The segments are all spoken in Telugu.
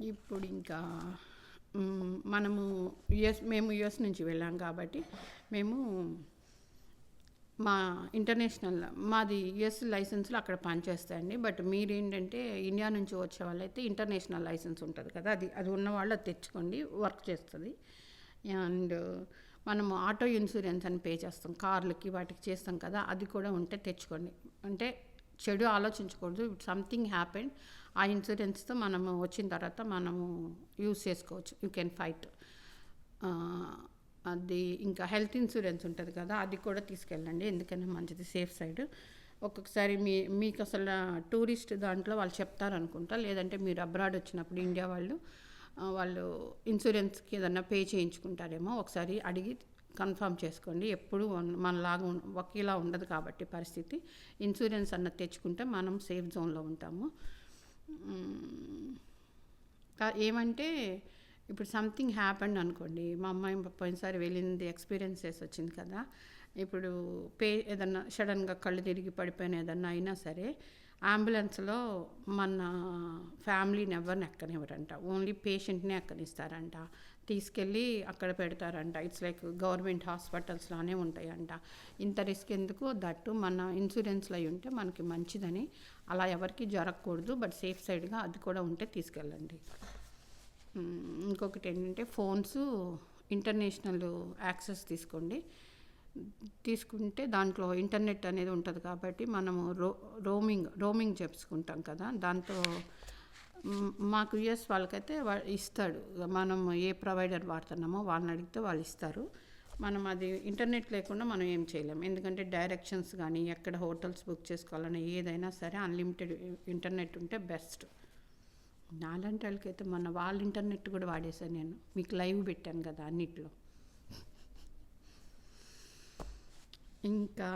ఇప్పుడు ఇంకా మనము మేము యుఎస్ నుంచి వెళ్ళాం కాబట్టి మేము మా ఇంటర్నేషనల్ మాది యుఎస్ లైసెన్స్లో అక్కడ పనిచేస్తాయండి. బట్ మీరేంటంటే ఇండియా నుంచి వచ్చే వాళ్ళైతే ఇంటర్నేషనల్ లైసెన్స్ ఉంటుంది కదా, అది ఉన్న వాళ్ళు అది తెచ్చుకోండి, వర్క్ చేస్తుంది. అండ్ మనము ఆటో ఇన్సూరెన్స్ అని పే చేస్తాం, కార్లకి వాటికి చేస్తాం కదా, అది కూడా ఉంటే తెచ్చుకోండి. అంటే చెడు ఆలోచించకూడదు. సంథింగ్ హ్యాపెన్, ఆ ఇన్సూరెన్స్తో మనము వచ్చిన తర్వాత మనము యూజ్ చేసుకోవచ్చు. You can fight. అది ఇంకా హెల్త్ ఇన్సూరెన్స్ ఉంటుంది కదా, అది కూడా తీసుకెళ్ళండి, ఎందుకన్నా మంచిది, సేఫ్ సైడ్. ఒక్కొక్కసారి మీకు అసలు టూరిస్ట్ దాంట్లో వాళ్ళు చెప్తారనుకుంటా, లేదంటే మీరు అబ్రాడ్ వచ్చినప్పుడు ఇండియా వాళ్ళు ఇన్సూరెన్స్కి ఏదన్నా పే చేయించుకుంటారేమో, ఒకసారి అడిగి కన్ఫర్మ్ చేసుకోండి. ఎప్పుడు మనలాగా ఒకేలా ఉండదు కాబట్టి పరిస్థితి. ఇన్సూరెన్స్ అన్నది తెచ్చుకుంటే మనం సేఫ్ జోన్లో ఉంటాము. ఏమంటే ఇప్పుడు సంథింగ్ హ్యాపెండ్ అనుకోండి, మా అమ్మాయి పోయినసారి వెళ్ళింది, ఎక్స్పీరియన్సెస్ వచ్చింది కదా, ఇప్పుడు ఏదన్నా సడన్గా కళ్ళు తిరిగి పడిపోయిన ఏదన్నా అయినా సరే అంబులెన్స్లో మన ఫ్యామిలీని ఎవరిని ఎక్కనివ్వరంట, ఓన్లీ పేషెంట్ని ఎక్కనిస్తారంట, తీసుకెళ్ళి అక్కడ పెడతారంట. ఇట్స్ లైక్ గవర్నమెంట్ హాస్పిటల్స్లానే ఉంటాయంట. ఇంత రిస్క్ ఎందుకు, దట్టు మన ఇన్సూరెన్స్లో అయి ఉంటే మనకి మంచిదని. అలా ఎవరికి జరగకూడదు, బట్ సేఫ్ సైడ్గా అది కూడా ఉంటే తీసుకెళ్ళండి. ఇంకొకటి ఏంటంటే ఫోన్స్ ఇంటర్నేషనల్ యాక్సెస్ తీసుకోండి. తీసుకుంటే దాంట్లో ఇంటర్నెట్ అనేది ఉంటుంది కాబట్టి మనము రోమింగ్ చెప్పుకుంటాం కదా, దాంతో మాకు యుఎస్ వాళ్ళకైతే ఇస్తాడు. మనం ఏ ప్రొవైడర్ వాడుతున్నామో వాళ్ళని అడిగితే వాళ్ళు ఇస్తారు. మనం అది ఇంటర్నెట్ లేకుండా మనం ఏం చేయలేము, ఎందుకంటే డైరెక్షన్స్ కానీ ఎక్కడ హోటల్స్ బుక్ చేసుకోవాలన్నా ఏదైనా సరే అన్లిమిటెడ్ ఇంటర్నెట్ ఉంటే బెస్ట్. నాలాంటి వాళ్ళకైతే వాళ్ళ ఇంటర్నెట్ కూడా వాడేసాను నేను, మీకు లైవ్ పెట్టాను కదా అన్నిట్లో. ఇంకా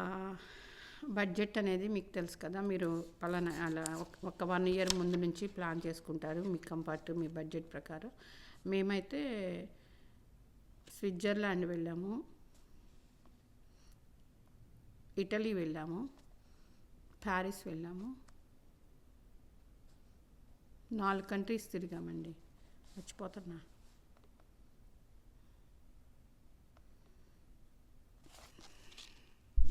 బడ్జెట్ అనేది మీకు తెలుసు కదా, మీరు పలానా అలా ఒక 1 year ముందు నుంచి ప్లాన్ చేసుకుంటారు మీ కంఫర్ట్, మీ బడ్జెట్ ప్రకారం. మేమైతే స్విట్జర్లాండ్ వెళ్ళాము, ఇటలీ వెళ్ళాము, ప్యారిస్ వెళ్ళాము, 4 countries తిరిగామండి. మర్చిపోతున్నా.